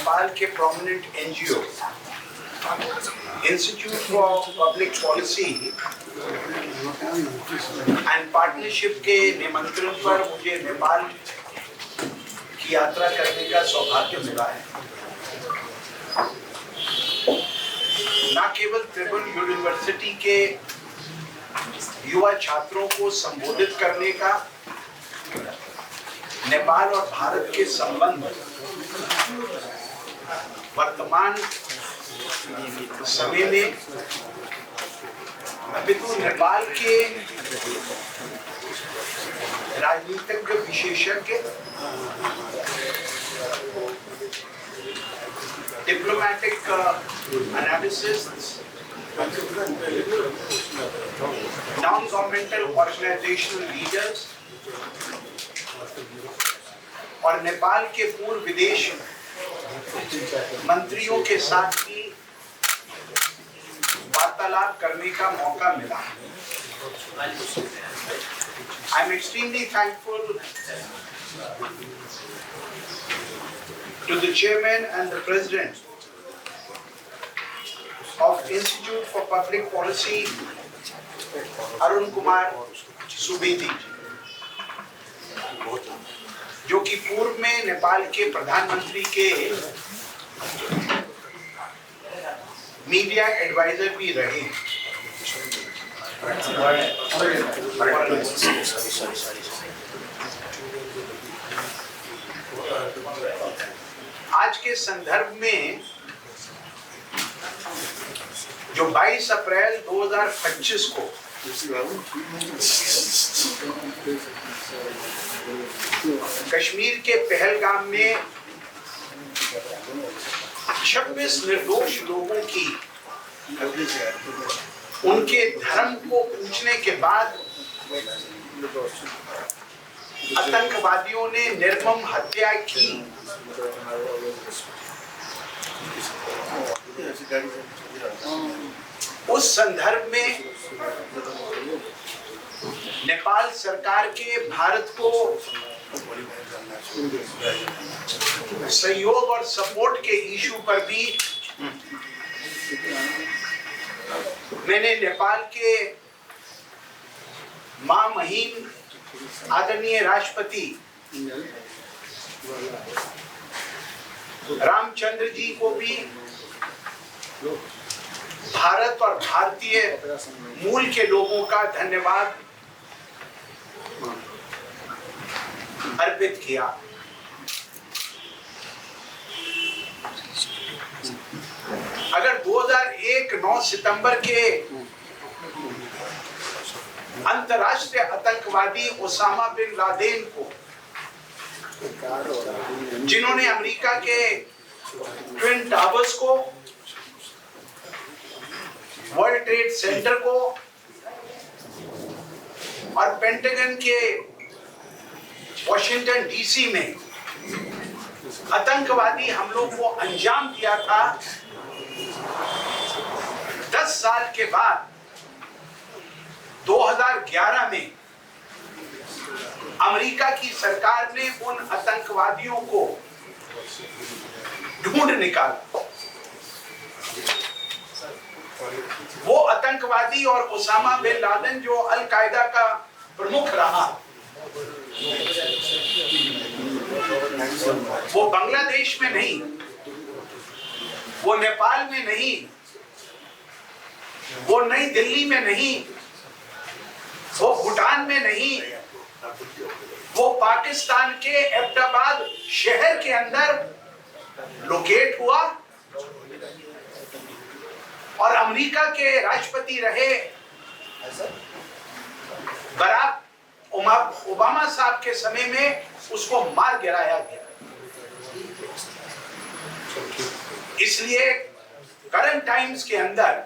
नेपाल के prominent NGO institute for public policy and partnership के निमंत्रण पर मुझे नेपाल की यात्रा करने का सौभाग्य मिला है। न केवल त्रिभुवन यूनिवर्सिटी के युवा छात्रों को संबोधित करने का, नेपाल और भारत के संबंध वर्तमान समय में अपितु नेपाल के राजनीतिज्ञ विशेषज्ञ, डिप्लोमैटिक एनालिसिस्ट्स, non-governmental organizational leaders और नेपाल के पूर्व विदेश मंत्रियों के साथ भी वार्तालाप करने का मौका मिला। I am extremely thankful to the chairman and the president of Institute for Public Policy, Arun Kumar Subedi, जो कि पूर्व में नेपाल के प्रधानमंत्री के मीडिया एडवाइजर भी रहे। आज के संदर्भ में जो 22 अप्रैल 2025 को कश्मीर के पहलगाम में 26 निर्दोष लोगों की उनके धर्म को पूछने के बाद आतंकवादियों ने निर्मम हत्या की, उस संदर्भ में नेपाल सरकार के भारत को सहयोग और सपोर्ट के इशू पर भी मैंने नेपाल के महामहिम आदरणीय राष्ट्रपति रामचंद्र जी को भी भारत और भारतीय मूल के लोगों का धन्यवाद अर्पित किया। अगर 2001 9 सितंबर के अंतर्राष्ट्रीय आतंकवादी ओसामा बिन लादेन को, जिन्होंने अमेरिका के ट्विन टावर्स को, वर्ल्ड ट्रेड सेंटर को और पेंटागन के वॉशिंगटन डीसी में आतंकवादी हमलों को अंजाम दिया था, 10 साल के बाद 2011 में अमेरिका की सरकार ने उन आतंकवादियों को ढूंढ निकाला। वो आतंकवादी और ओसामा बिन लादेन जो अल कायदा का प्रमुख रहा, वो बांग्लादेश में नहीं, वो नेपाल में नहीं, वो नई दिल्ली में नहीं, वो भूटान में नहीं, वो पाकिस्तान के एबटाबाद शहर के अंदर लोकेट हुआ और अमेरिका के राष्ट्रपति रहे बराक ओबामा साहब के समय में उसको मार गिराया गया। इसलिए करंट टाइम्स के अंदर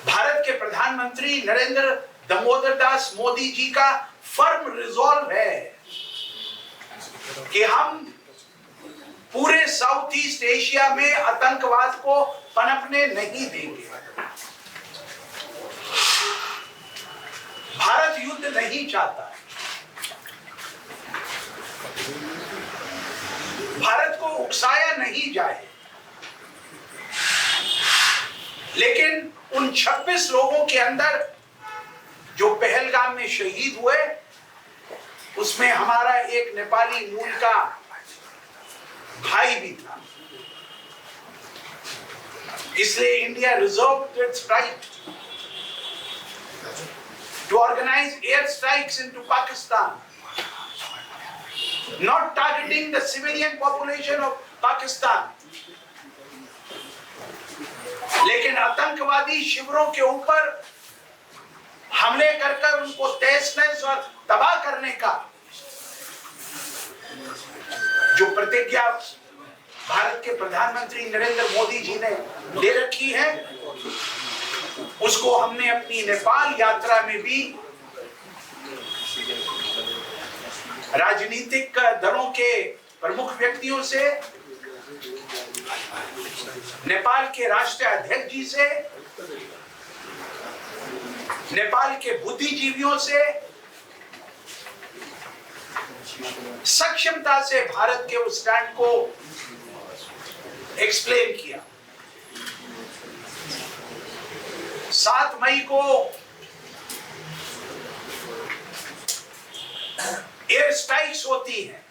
भारत के प्रधानमंत्री नरेंद्र दामोदर दास मोदी जी का फर्म रिजॉल्व है कि हम पूरे साउथ ईस्ट एशिया में आतंकवाद को पनपने नहीं देंगे। भारत युद्ध नहीं चाहता है। भारत को उकसाया नहीं जाए, लेकिन उन 26 लोगों के अंदर जो पहलगाम में शहीद हुए, उसमें हमारा एक नेपाली मूल का भाई भी था। इसलिए India reserved it's right to organize air strikes into Pakistan, not targeting the civilian population of Pakistan, लेकिन आतंकवादी शिविरों के ऊपर हमले कर उनको तहस-नहस और तबाह करने का जो प्रतिज्ञा भारत के प्रधानमंत्री नरेंद्र मोदी जी ने ले रखी है, उसको हमने अपनी नेपाल यात्रा में भी राजनीतिक दलों के प्रमुख व्यक्तियों से, नेपाल के राष्ट्रीय अध्यक्ष जी से, नेपाल के बुद्धिजीवियों से सक्षमता से भारत के उस स्टैंड को एक्सप्लेन किया। 7 मई को एयर स्ट्राइक्स होती हैं,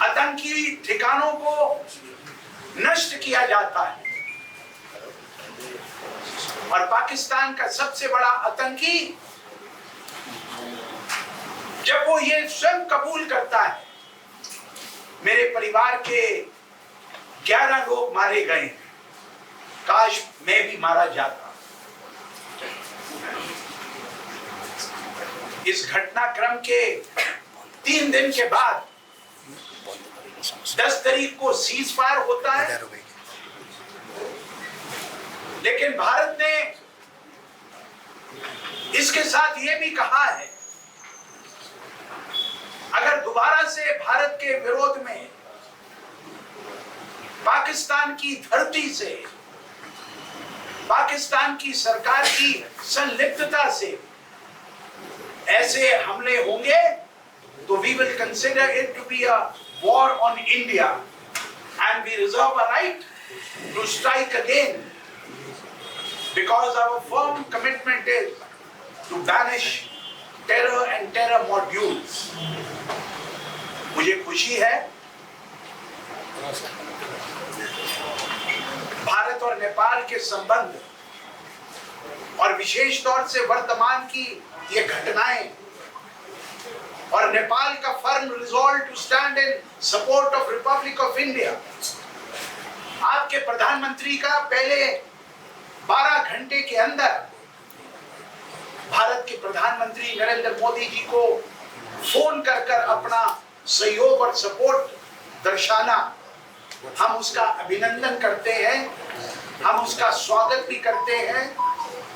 आतंकी ठिकानों को नष्ट किया जाता है, और पाकिस्तान का सबसे बड़ा आतंकी जब वो ये स्वयं कबूल करता है, मेरे परिवार के 11 लोग मारे गए, काश मैं भी मारा जाता। इस घटनाक्रम के 3 दिन के बाद 10 तारीख को सीज फायर होता है, लेकिन भारत ने इसके साथ ये भी कहा है, अगर दोबारा से भारत के विरोध में पाकिस्तान की धरती से, पाकिस्तान की सरकार की संलिप्तता से ऐसे हमले होंगे, तो we will consider it to be a war on India and we reserve a right to strike again, because our firm commitment is to banish terror and terror modules. मुझे खुशी है भारत और नेपाल के संबंध और विशेष तौर से वर्तमान की ये घटनाएं और नेपाल का firm resolve to stand in support of republic of India. आपके प्रधानमंत्री का पहले 12 घंटे के अंदर भारत के प्रधानमंत्री नरेंद्र मोदी जी को फोन कर अपना सहयोग और सपोर्ट दर्शाना, हम उसका अभिनंदन करते हैं, हम उसका स्वागत भी करते हैं,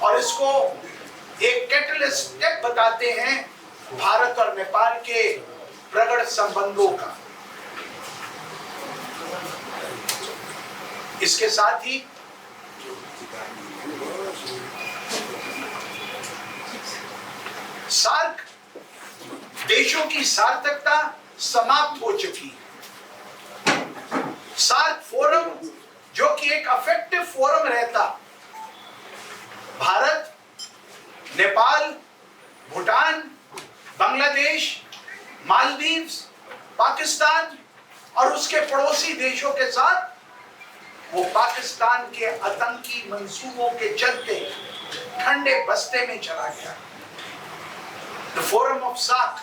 और इसको एक कैटलिस्ट स्टेप बताते हैं भारत और नेपाल के प्रगाढ़ संबंधों का। इसके साथ ही सार्क देशों की सार्थकता समाप्त हो चुकी है। सार्क फोरम जो कि एक इफेक्टिव फोरम रहता, भारत, नेपाल, भूटान, बांग्लादेश, मालदीव्स, पाकिस्तान और उसके पड़ोसी देशों के साथ, वो पाकिस्तान के आतंकी मंसूबों के चलते ठंडे बस्ते में चला गया। The forum of SAARC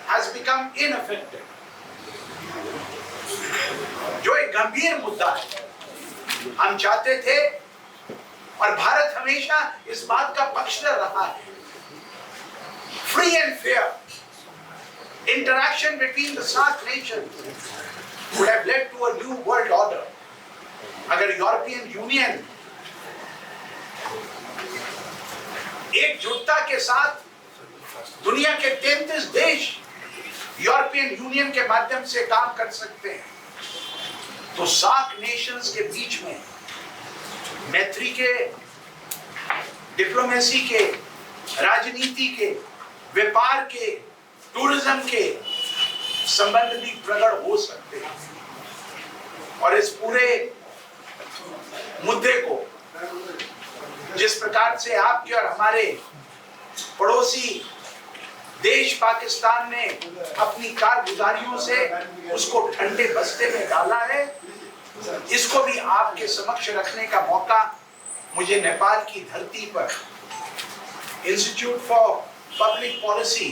has become ineffective, जो एक गंभीर मुद्दा है। हम चाहते थे और भारत हमेशा इस बात का पक्षधर रहा है, free and fair interaction between the SAARC nations would have led to a new world order। अगर यूरोपियन यूनियन एकजुटता के साथ दुनिया के 33 देश यूरोपियन यूनियन के माध्यम से काम कर सकते हैं, तो सार्क नेशंस के बीच में मैत्री के, डिप्लोमेसी के, राजनीति के, व्यापार के, टूरिज्म के संबंध भी प्रकट हो सकते हैं और इस पूरे मुद्दे को जिस प्रकार से आपके और हमारे पड़ोसी देश पाकिस्तान ने अपनी कारगुजारियों से उसको ठंडे बस्ते में डाला है, इसको भी आपके समक्ष रखने का मौका मुझे नेपाल की धरती पर institute for public policy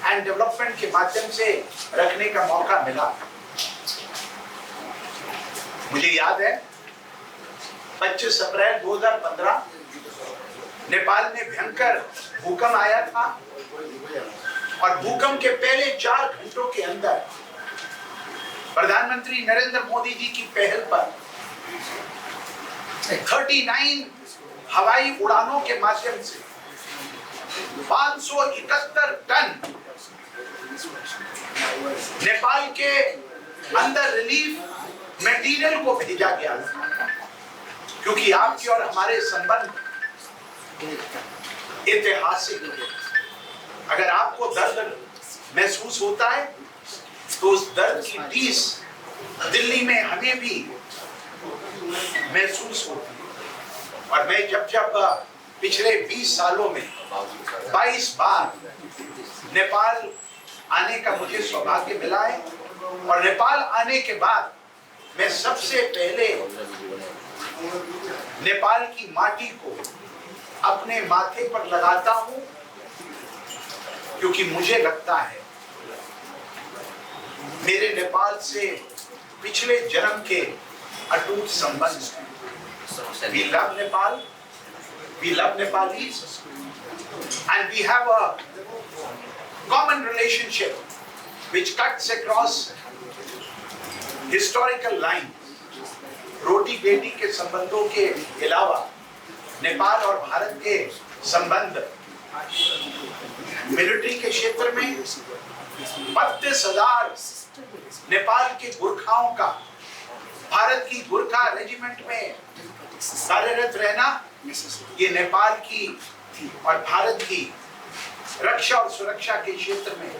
and development के माध्यम से रखने का मौका मिला। मुझे याद है 25 अप्रैल 2015 नेपाल में भयंकर भूकंप आया था और भूकंप के पहले 4 घंटों के अंदर प्रधानमंत्री नरेंद्र मोदी जी की पहल पर 39 हवाई उड़ानों के माध्यम से 571 टन नेपाल के अंदर रिलीफ मटेरियल को भेजा गया था, क्योंकि आपके और हमारे संबंध ऐतिहासिक है। अगर आपको दर्द महसूस होता है तो उस दर्द की टीस दिल्ली में हमें भी महसूस होती है। और मैं जब पिछले 20 सालों में 22 बार नेपाल आने का मुझे सौभाग्य मिला है और नेपाल आने के बाद मैं सबसे पहले नेपाल की माटी को अपने माथे पर लगाता हूं, क्योंकि मुझे लगता है मेरे नेपाल से पिछले जन्म के अटूट संबंध हैं। We love Nepal, we love Nepalis, and we have a common relationship which cuts across historical lines. रोटी बेटी के संबंधों के अलावा नेपाल और भारत के संबंध मिलिट्री के क्षेत्र में 32,000 नेपाल के गुरखाओं का भारत की गुरखा रेजिमेंट में कार्यरत रहना, ये नेपाल की और भारत की रक्षा और सुरक्षा के क्षेत्र में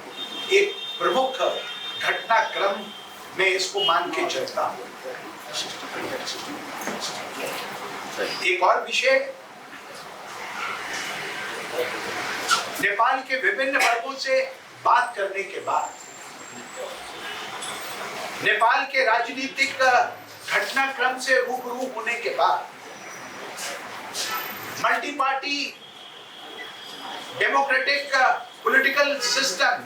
एक प्रमुख घटनाक्रम में इसको मान के चलता हूं। एक और विषय, नेपाल के विभिन्न वर्गों से बात करने के बाद, नेपाल के राजनीतिक घटनाक्रम से रूबरू होने के बाद, multi party democratic political system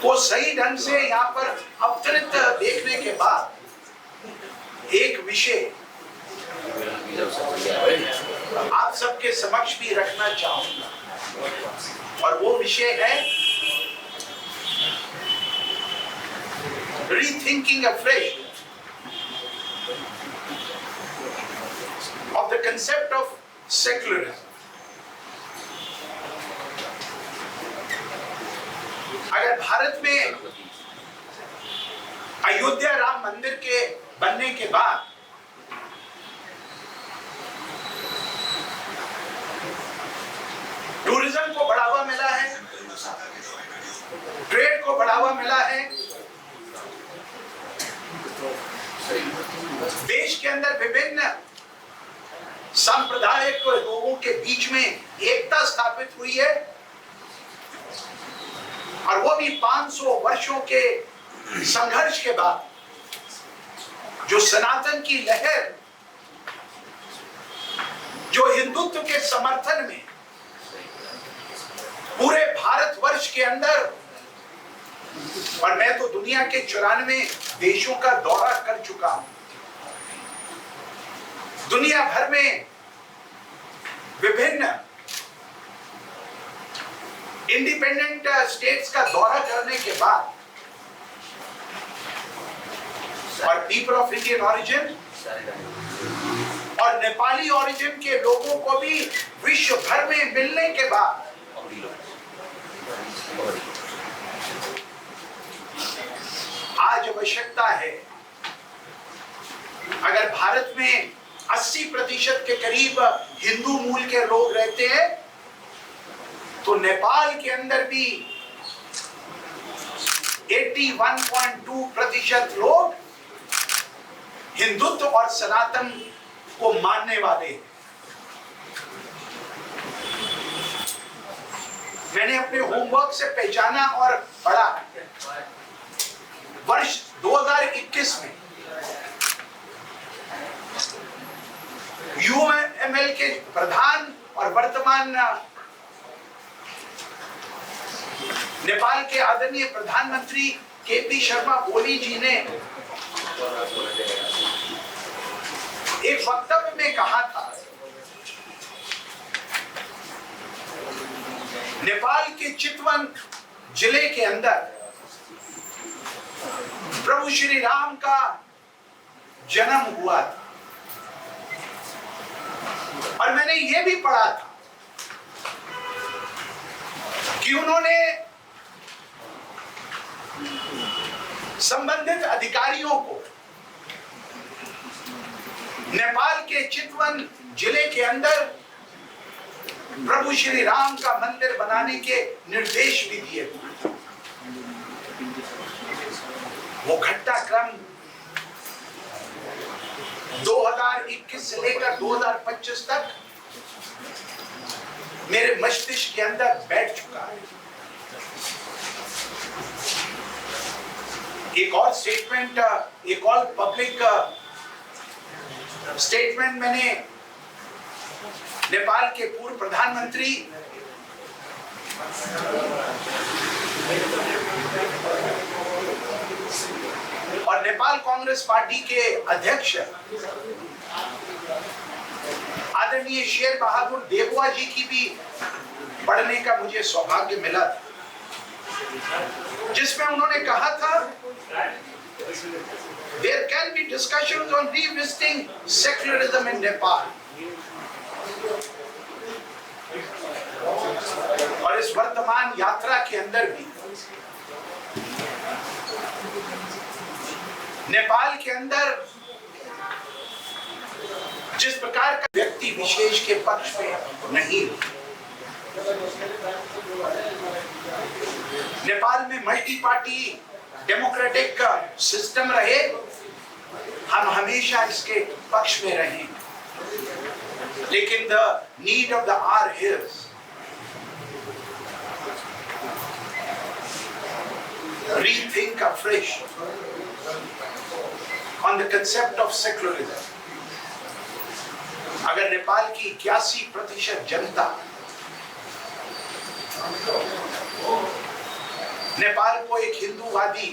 को सही ढंग से यहाँ पर अवतरित देखने के बाद एक विषय आप सबके समक्ष भी रखना चाहूंगा और वो विषय है rethinking afresh of the concept of secularism. अगर भारत में अयोध्या राम मंदिर के बनने के बाद टूरिज्म को बढ़ावा मिला है, ट्रेड को बढ़ावा मिला है, देश के अंदर विभिन्न सांप्रदायिक लोगों के बीच में एकता स्थापित हुई है और वो भी 500 वर्षों के संघर्ष के बाद, जो सनातन की लहर जो हिंदुत्व के समर्थन में पूरे भारतवर्ष के अंदर, और मैं तो दुनिया के 94 देशों का दौरा कर चुका हूं, दुनिया भर में विभिन्न इंडिपेंडेंट स्टेट्स का दौरा करने के बाद, और पीपल ऑफ इंडियन ऑरिजिन और नेपाली ऑरिजिन के लोगों को भी विश्व भर में मिलने के बाद आज आवश्यकता है, अगर भारत में 80% के करीब हिंदू मूल के लोग रहते हैं, तो नेपाल के अंदर भी 81.2% लोग हिंदुत्व और सनातन को मानने वाले हैं। मैंने अपने होमवर्क से पहचाना और पढ़ा, वर्ष 2021 में यूएमएल के प्रधान और वर्तमान नेपाल के आदरणीय प्रधानमंत्री केपी शर्मा ओली जी ने एक वक्तव्य में कहा था, नेपाल के चितवन जिले के अंदर प्रभु श्री राम का जन्म हुआ था। और मैंने यह भी पढ़ा था कि उन्होंने संबंधित अधिकारियों को नेपाल के चितवन जिले के अंदर प्रभु श्री राम का मंदिर बनाने के निर्देश भी दिए। वो घटनाक्रम 2021 से लेकर 2025 तक मेरे मस्तिष्क के अंदर बैठ चुका है। एक और स्टेटमेंट, एक और पब्लिक स्टेटमेंट मैंने नेपाल के पूर्व प्रधानमंत्री और नेपाल कांग्रेस पार्टी के अध्यक्ष आदरणीय शेर बहादुर देववा जी की भी पढ़ने का मुझे सौभाग्य मिला था, जिसमें उन्होंने कहा था, there can be discussions on revisiting secularism in Nepal। और इस वर्तमान यात्रा के अंदर भी नेपाल के अंदर जिस प्रकार का व्यक्ति विशेष के पक्ष में नहीं, नेपाल में मल्टी पार्टी डेमोक्रेटिक सिस्टम रहे, हम हमेशा इसके पक्ष में रहे। लेकिन the need of the hour is rethink afresh on the concept of secularism। अगर नेपाल की 81% जनता नेपाल को एक हिंदूवादी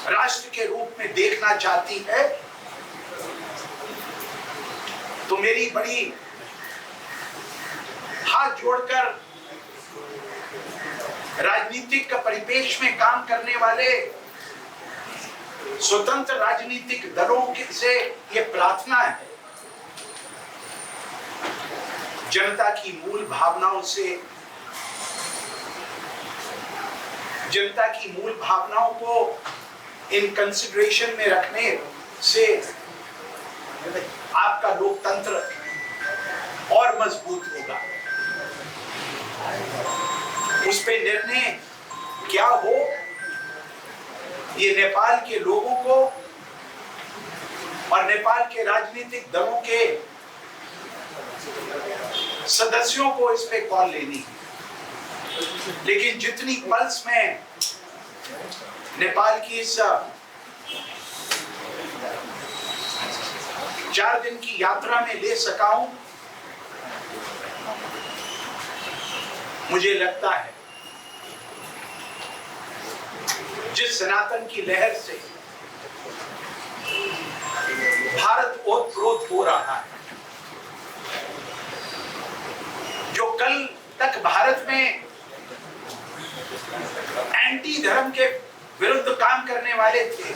राष्ट्र के रूप में देखना चाहती है, तो मेरी बड़ी हाथ जोड़कर राजनीतिक परिपेक्ष में काम करने वाले स्वतंत्र राजनीतिक दलों से ये प्रार्थना है, जनता की मूल भावनाओं से, जनता की मूल भावनाओं को इन कंसिडरेशन में रखने से आपका लोकतंत्र और मजबूत होगा। उस पे निर्णय क्या हो, ये नेपाल के लोगों को और नेपाल के राजनीतिक दलों के सदस्यों को इस पे कॉल लेनी है। लेकिन जितनी पल्स में नेपाल की इस 4 दिन की यात्रा में ले सका हूं, मुझे लगता है जिस सनातन की लहर से भारत ओतप्रोत हो रहा है, जो कल तक भारत में एंटी धर्म के विरुद्ध काम करने वाले थे,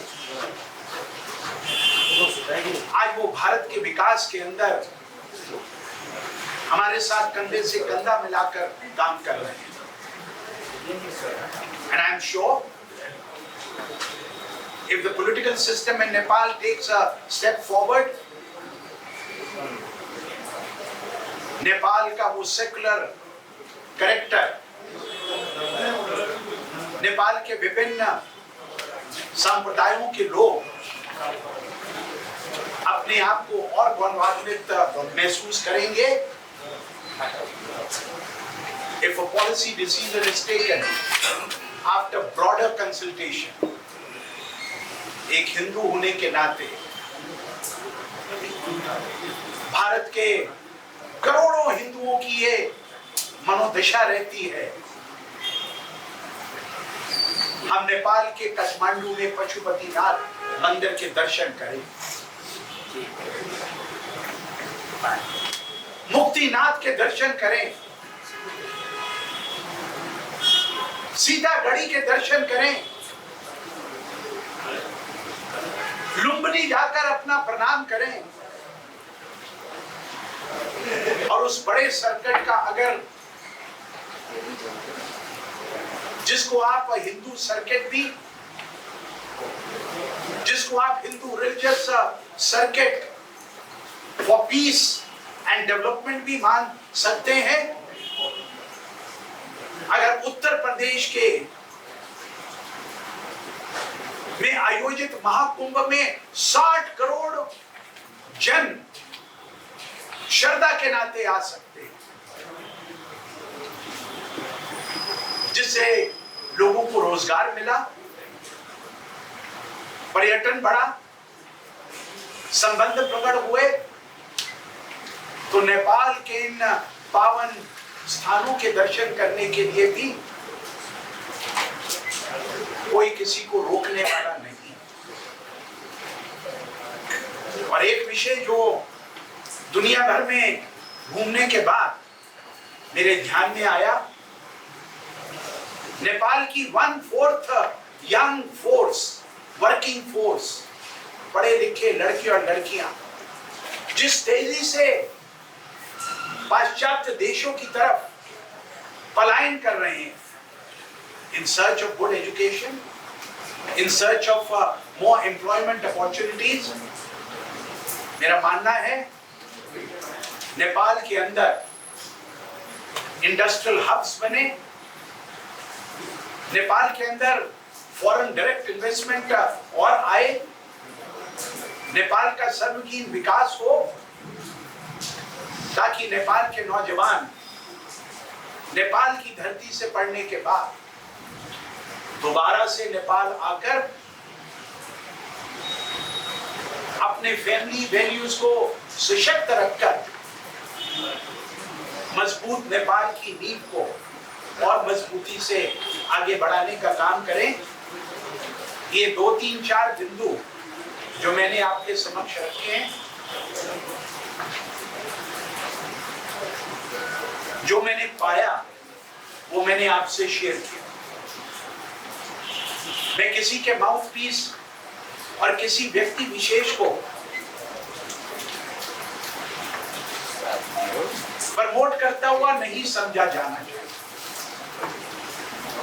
आज वो भारत के विकास के अंदर हमारे साथ कंधे से कंधा मिलाकर काम कर रहे हैं। And I am sure if the political system in Nepal takes a step forward, Nepal का वो सेकुलर कैरेक्टर नेपाल के विभिन्न संप्रदायों के लोग अपने आप को और गौरवान्वित महसूस करेंगे if a policy decision is taken after broader consultation. एक हिंदू होने के नाते भारत के करोड़ों हिंदुओं की ये मनोदशा रहती है, हम नेपाल के काठमांडू में पशुपतिनाथ मंदिर के दर्शन करें, मुक्तिनाथ के दर्शन करें, सीतागढ़ी के दर्शन करें, लुम्बिनी जाकर अपना प्रणाम करें, और उस बड़े संकट का अगर जिसको आप हिंदू सर्किट भी, जिसको आप Hindu religious circuit for piece and development भी मान सकते हैं, अगर उत्तर प्रदेश के में आयोजित महाकुंभ में 60 करोड़ जन श्रद्धा के नाते आ सकते हैं, जिससे लोगों को रोजगार मिला, पर्यटन बढ़ा, संबंध प्रकट हुए, तो नेपाल के इन पावन स्थानों के दर्शन करने के लिए भी कोई किसी को रोकने वाला नहीं। और एक विषय जो दुनिया भर में घूमने के बाद मेरे ध्यान में आया, नेपाल की 1/4 यंग फोर्स, वर्किंग फोर्स, पढ़े लिखे लड़के और लड़कियां जिस तेजी से पाश्चात्य देशों की तरफ पलायन कर रहे हैं, in search of good education, in search of more employment opportunities, मेरा मानना है नेपाल के अंदर इंडस्ट्रियल हब्स बने, नेपाल के अंदर फॉरेन डायरेक्ट इन्वेस्टमेंट और आए, नेपाल का सर्वगीण विकास हो, ताकि नेपाल के नौजवान नेपाल की धरती से पढ़ने के बाद दोबारा से नेपाल आकर अपने फैमिली वैल्यूज को सशक्त रखकर मजबूत नेपाल की नींव को और मजबूती से आगे बढ़ाने का काम करें। ये 2, 3, 4 बिंदु जो मैंने आपके समक्ष रखे हैं, जो मैंने पाया वो मैंने आपसे शेयर किया। मैं किसी के माउथ पीस और किसी व्यक्ति विशेष को प्रमोट करता हुआ नहीं समझा जाना चाहिए।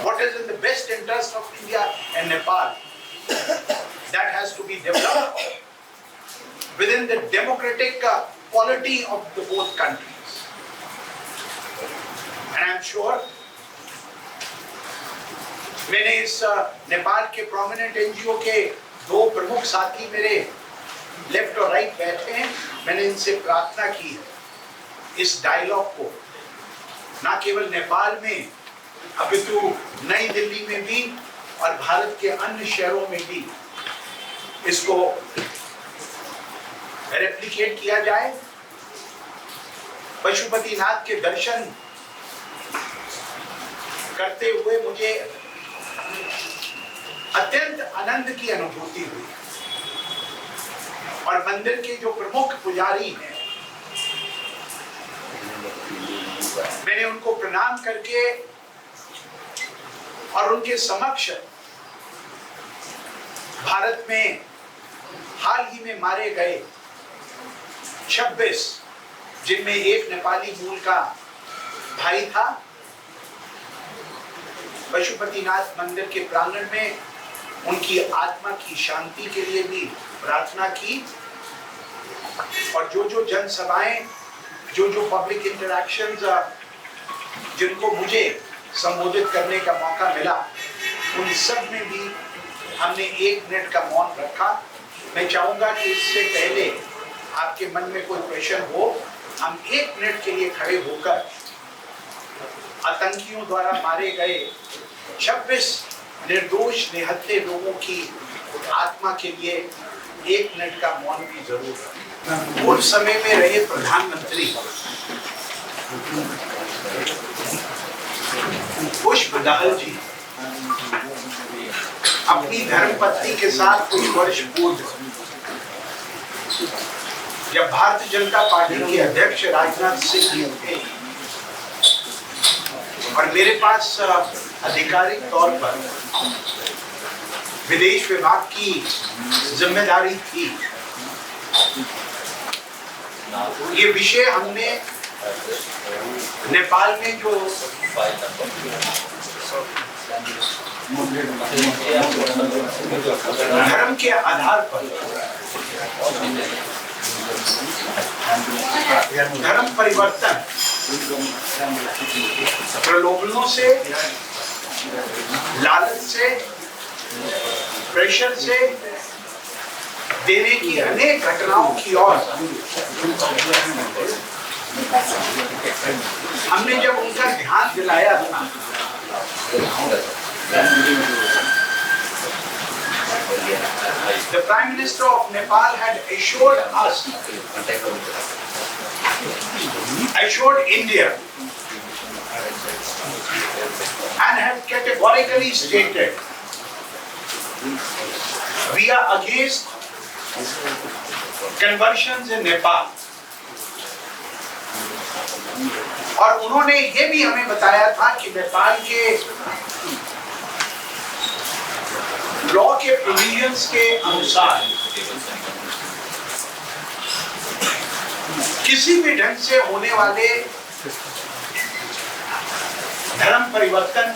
What is in the best interest of India and Nepal, that has to be developed within the democratic quality of the both countries. And I am sure मैंने इस नेपाल के प्रोमिनेंट एनजीओ के 2 प्रमुख साथी मेरे लेफ्ट और राइट बैठे हैं, मैंने इनसे प्रार्थना की है इस डायलॉग को ना केवल नेपाल में अपितु नई दिल्ली में भी और भारत के अन्य शहरों में भी इसको रेप्लिकेट किया जाए। पशुपतिनाथ के दर्शन करते हुए मुझे अत्यंत आनंद की अनुभूति हुई और मंदिर के जो प्रमुख पुजारी हैं मैंने उनको प्रणाम करके और उनके समक्ष भारत में हाल ही में मारे गए 26 जिनमें एक नेपाली मूल का भाई था, पशुपतिनाथ मंदिर के प्रांगण में उनकी आत्मा की शांति के लिए भी प्रार्थना की। और जो जनसभाएं, जो पब्लिक इंटरैक्शंस जिनको मुझे संबोधित करने का मौका मिला, उन सब में भी हमने 1 मिनट का मौन रखा। मैं चाहूंगा कि इससे पहले आपके मन में कोई प्रश्न हो, हम 1 मिनट के लिए खड़े होकर आतंकियों द्वारा मारे गए 26 निर्दोष निहत्थे लोगों की आत्मा के लिए 1 मिनट का मौन भी जरूर रखें। पूर्व समय में रहे प्रधानमंत्री पुष्प दहल जी अपनी धर्मपत्नी के साथ कुछ वर्ष पूर्व जब भारतीय जनता पार्टी के अध्यक्ष राजनाथ सिंह जी थे और मेरे पास आधिकारिक तौर पर विदेश विभाग की जिम्मेदारी थी, ये विषय हमने नेपाल में जो धर्म के आधार पर धर्म परिवर्तन प्रलोभनों से, लालच से, प्रेशर से देने की अनेक घटनाओं की ओर हमने जब उनका ध्यान दिलाया था, the Prime Minister of Nepal had assured us, assured India, and had categorically stated, we are against conversions in Nepal. और उन्होंने ये भी हमें बताया था कि नेपाल के लॉ के प्रोविजंस के अनुसार किसी भी ढंग से होने वाले धर्म परिवर्तन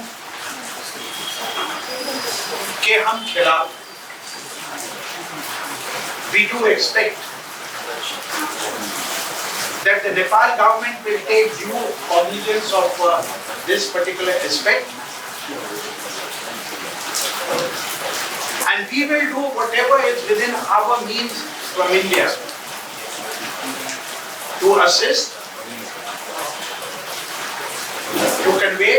के हम खिलाफ। We do expect that the Nepal government will take due cognizance of this particular aspect, and we will do whatever is within our means from India to assist, to convey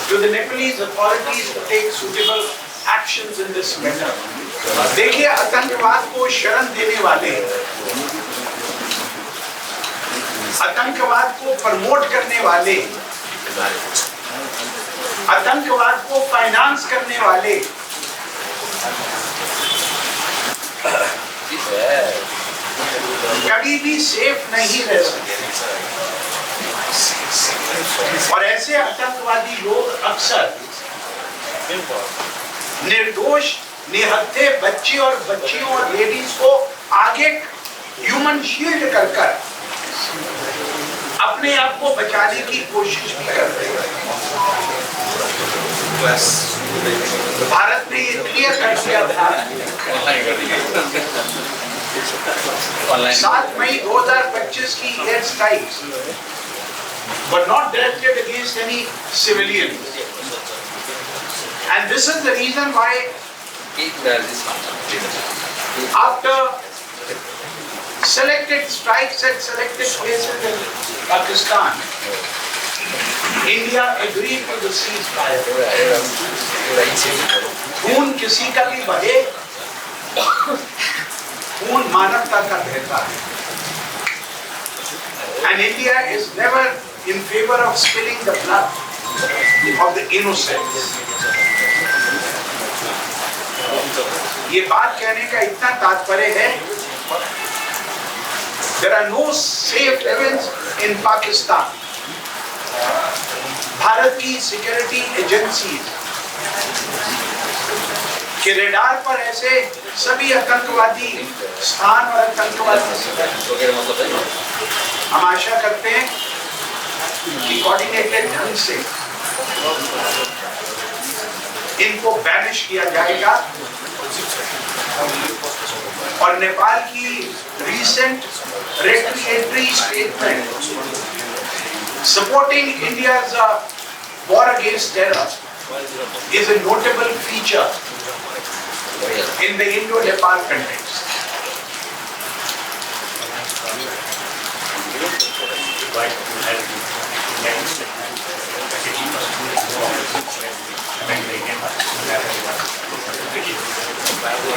to the Nepalese authorities to take suitable actions in this matter. देखिए, आतंकवाद को शरण देने वाले, आतंकवाद को promote करने वाले, आतंकवाद को फाइनेंस करने वाले कभी भी सेफ नहीं रह सकते। और ऐसे आतंकवादी लोग अक्सर निर्दोष निहत्थे बच्चे और बच्चियों और लेडीज को आगे ह्यूमन शील्ड कर अपने आप को बचाने की कोशिश भी करते हैं। भारत ने ये क्लियर कर दिया था 7 मई 2025 की air strikes were not directed against any civilians, and this is the reason why after selected strikes at selected places in Pakistan, India agreed to the ceasefire. खून किसी का भी बहे, खून मानवता का बहता है, and India is never in favor of spilling the blood of the innocent. ये बात कहने का इतना तात्पर्य है, there are no safe havens in Pakistan. Bharat की सिक्योरिटी एजेंसी के रेडार पर ऐसे सभी आतंकवादी स्थान और आतंकवादी, हम आशा करते हैं कि कोऑर्डिनेटेड ढंग से इनको बैनिश किया जाएगा। और नेपाल की recent retaliatory statement supporting India's war against terror is a notable feature in the Indo-Nepal context.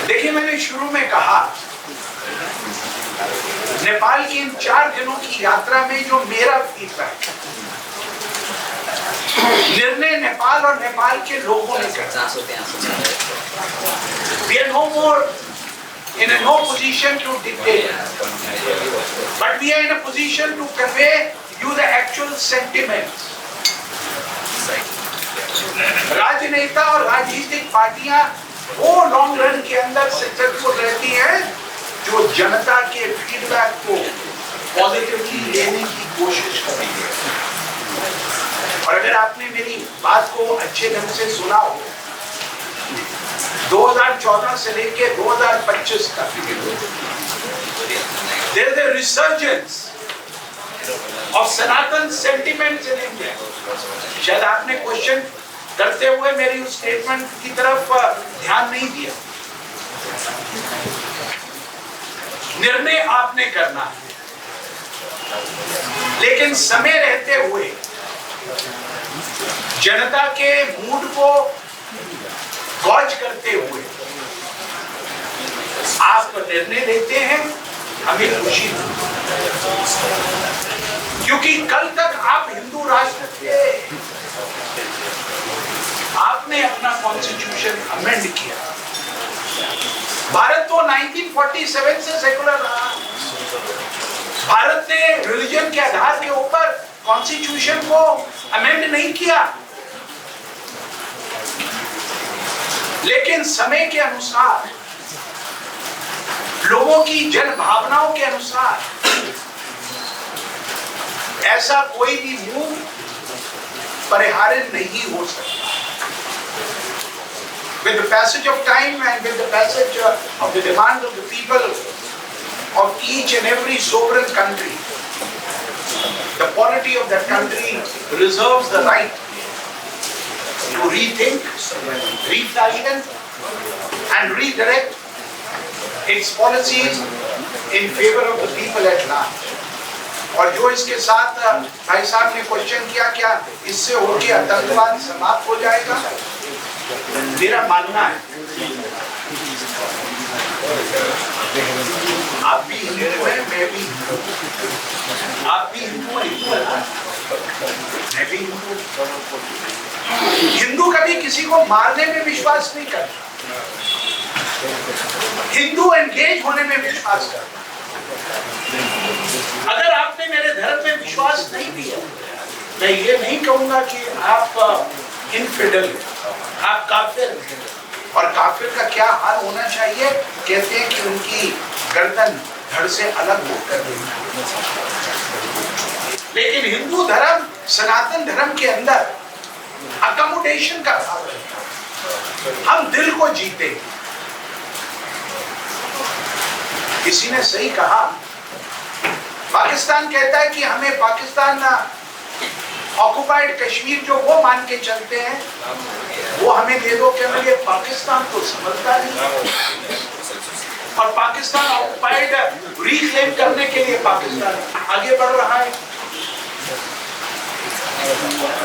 देखिए, मैंने शुरू में कहा नेपाल की इन 4 दिनों की यात्रा में जो मेरा फीडबैक, निर्णय नेपाल और नेपाल के लोगों ने किया। We are no more in a no position to dictate, but we are in a position to convey you the actual sentiments. राजनेता और राजनीतिक पार्टियां वो लॉन्ग रन के अंदर सक्सेसफुल रहती हैं जो जनता के फीडबैक को पॉजिटिवली लेने की कोशिश करेंगे। और अगर आपने मेरी बात को अच्छे ढंग से सुना हो, 2014 से लेकर 2025 तक there is a resurgence of Sanatan sentiments in India. शायद आपने क्वेश्चन करते हुए मेरी उस स्टेटमेंट की तरफ ध्यान नहीं दिया। निर्णय आपने करना है, लेकिन समय रहते हुए जनता के मूड को गॉज करते हुए आप निर्णय लेते हैं, हमें खुशी क्योंकि कल तक आप हिंदू राष्ट्र थे, आपने अपना कॉन्स्टिट्यूशन अमेंड किया। भारत तो 1947 से सेकुलर रहा। भारत ने रिलीजन के आधार के ऊपर कॉन्स्टिट्यूशन को अमेंड नहीं किया, लेकिन समय के अनुसार, लोगों की जन भावनाओं के अनुसार ऐसा कोई भी मूव परिहार्य नहीं हो सकता। With the passage of time and with the passage of the demands of the people of each and every sovereign country, the polity of that country reserves the right to rethink, refashion and redirect its policies in favor of the people at large. और जो इसके साथ भाई साहब ने question किया, क्या इससे होके आतंकवाद समाप्त हो जाएगा? मेरा मानना है, आप भी हिंदू हैं, मैं भी, आप भी हिंदू हैं, मैं भी हिंदू। हिंदू कभी किसी को मारने में विश्वास नहीं करता, हिंदू एंगेज होने में विश्वास करता। अगर आपने मेरे धर्म में विश्वास नहीं दिया, मैं ये नहीं कहूंगा कि आप इनफिडल, आप काफिर। और काफिर का क्या हाल होना चाहिए? कहते हैं कि उनकी गर्दन धड़ से अलग होकर। लेकिन हिंदू धर्म, सनातन धर्म के अंदर अकोमोडेशन का भाव है। हम दिल को जीते। किसी ने सही कहा, पाकिस्तान कहता है कि हमें पाकिस्तान ऑक्युपाइड कश्मीर जो वो मान के चलते हैं वो हमें दे दो, क्या ये पाकिस्तान तो समझता नहीं। और पाकिस्तान ऑक्युपाइड रिक्लेम करने के लिए पाकिस्तान आगे बढ़ रहा है।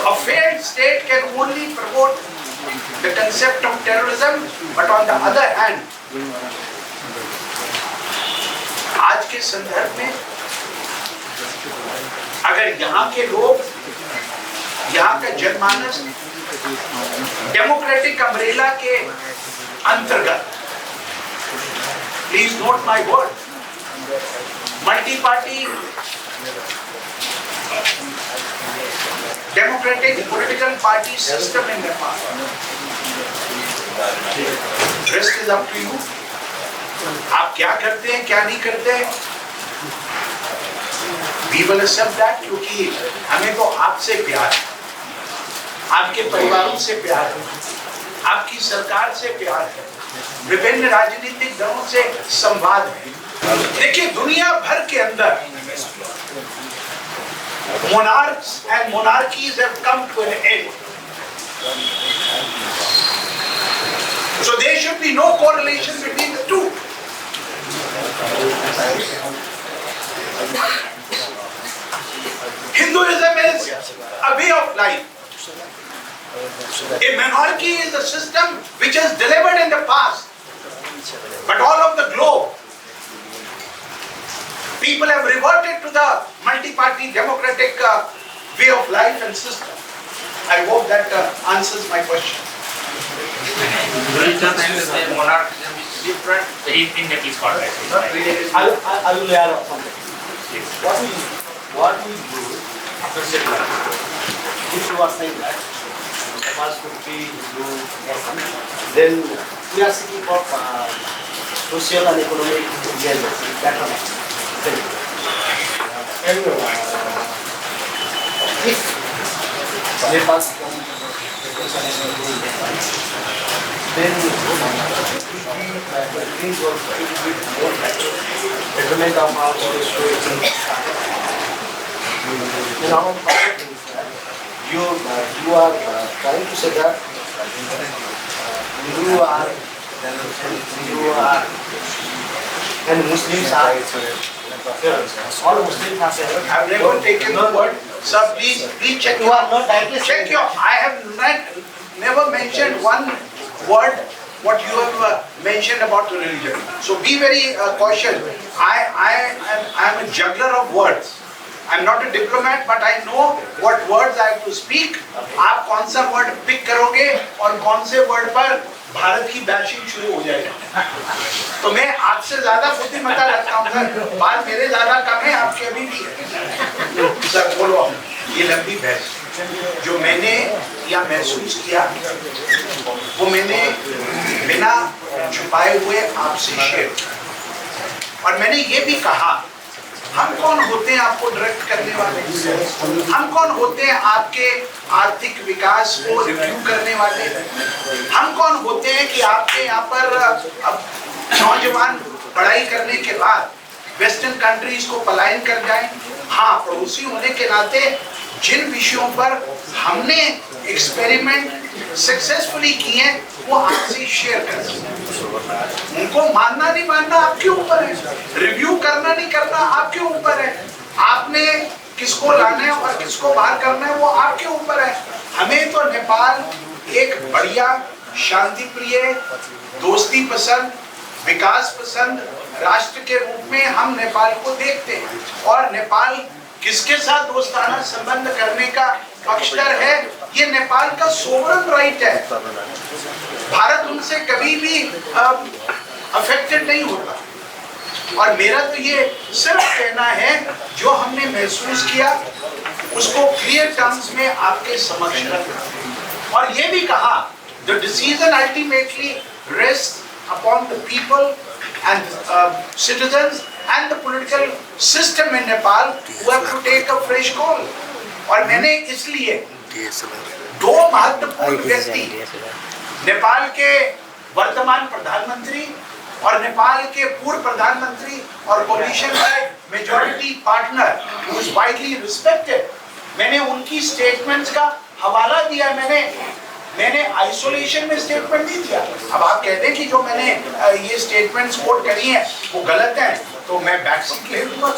A failed state can only promote the concept of terrorism, but on the other hand, आज के संदर्भ में अगर यहाँ के लोग, यहाँ का जनमानस डेमोक्रेटिक अम्ब्रेला के अंतर्गत, please note my word, multi party democratic political party system in Nepal, rest is up to you. आप क्या करते हैं, क्या नहीं करते हैं, we will accept that, क्योंकि हमें तो आपसे प्यार है, आपके परिवारों से प्यार है, आपकी सरकार से प्यार है, विभिन्न राजनीतिक दलों से संवाद है। देखिए, दुनिया भर के अंदर monarchs and monarchies have come to an end. So there should be no correlation between the two. Hinduism is a way of life. A monarchy is a system which has delivered in the past. But all of the globe, people have reverted to the multi-party democratic way of life and system. I hope that answers my question. Religion and monarchism is different in the peace context. I will add up something. What we do if you are saying that Nepal should be Hindu nation, then we are seeking for social and economic development, betterment. And if Nepal then things will be more better. Betterment of our social. In our part, you are trying to say that you are and Muslims are all Muslims are saying. I have never taken the word. Sir, please check You are not directly check saying your. I have never mentioned one word what you have mentioned about religion. So be very cautious. I am a juggler of words. I'm not a diplomat, but I know what words I have to speak. आप कौन सा word pick करोगे और कौन से word पर भारत की bashing शुरू हो जाएगी। तो मैं आपसे ज़्यादा बुद्धिमत्ता रखता हूँ सर। बात मेरे ज़्यादा कम है, आपके अभी भी है। सर बोलो, ये लंबी बहस जो मैंने या महसूस किया, वो मैंने बिना छुपाए हुए आपसे शेयर किया। और मैंने ये भी कहा, हम कौन होते हैं आपको डायरेक्ट करने वाले? हम कौन होते हैं आपके आर्थिक विकास को रिव्यू करने वाले? हम कौन होते हैं कि आपके यहाँ पर अब नौजवान पढ़ाई करने के बाद वेस्टर्न कंट्रीज को पलायन कर जाएं? हाँ, पड़ोसी होने के नाते जिन विषयों पर हमने एक्सपेरिमेंट सक्सेसफुली किए हैं वो आपसे शेयर कर सकते हैं। उनको मानना नहीं मानना आपके ऊपर है, रिव्यू करना नहीं करना आपके ऊपर है, आपने किसको लाना है और किसको बाहर करना है वो आपके ऊपर है। हमें तो नेपाल एक बढ़िया शांति प्रिय, दोस्ती पसंद, विकास पसंद राष्ट्र के रूप में हम नेपाल को देखते हैं। और नेपाल किसके साथ दोस्ताना संबंध करने का पक्षधर है, ये नेपाल का सोवरेन राइट है। भारत उनसे कभी भी अफेक्टेड नहीं होता। और मेरा तो ये सिर्फ कहना है जो हमने महसूस किया उसको क्लियर टर्म्स में आपके समक्ष रखा। और ये भी कहा, the decision ultimately rests upon the people and citizens and the political system in Nepal who have to take a fresh call. और मैंने इसलिए दो महत्वपूर्ण व्यक्ति, नेपाल के वर्तमान प्रधानमंत्री और नेपाल के पूर्व प्रधानमंत्री और कोलिशन के majority partner who is widely respected, मैंने उनकी स्टेटमेंट्स का हवाला दिया। मैंने आइसोलेशन में स्टेटमेंट नहीं दिया। अब आप कहते हैं कि जो मैंने ये स्टेटमेंट्स कोट करी हैं वो गलत हैं, तो मैं बैकसीट ले लूंगा।